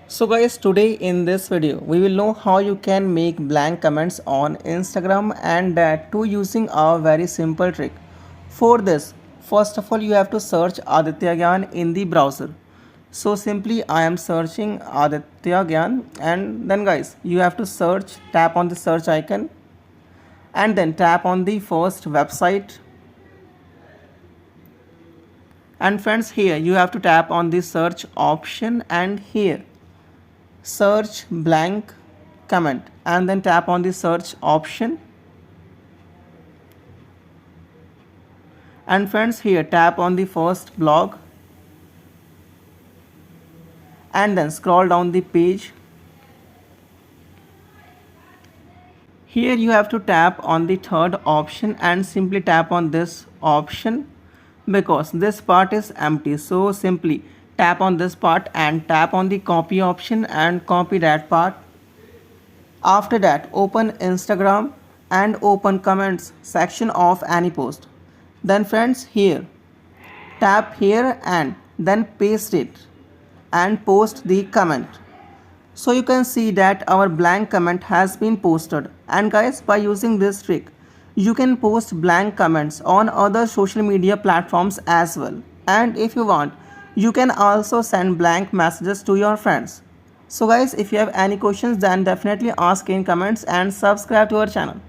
So guys, today in this video we will know how you can make blank comments on Instagram, and that too using a very simple trick. For this, first of all you have to search Aditya Gyan in the browser. So simply I am searching Aditya Gyan, and then guys you have to search, tap on the search icon and then tap on the first website. And friends, here you have to tap on the search option and here search blank comment and then tap on the search option. And friends, here tap on the first blog and then scroll down the page. Here you have to tap on the third option and simply tap on this option because this part is empty. So simply tap on this part and tap on the copy option and copy that part. After that, open Instagram and open comments section of any post. Then friends, here tap here and then paste it and post the comment. So you can see that our blank comment has been posted. And guys, by using this trick you can post blank comments on other social media platforms as well. And if you want, you can also send blank messages to your friends. So guys, if you have any questions then definitely ask in comments and subscribe to our channel.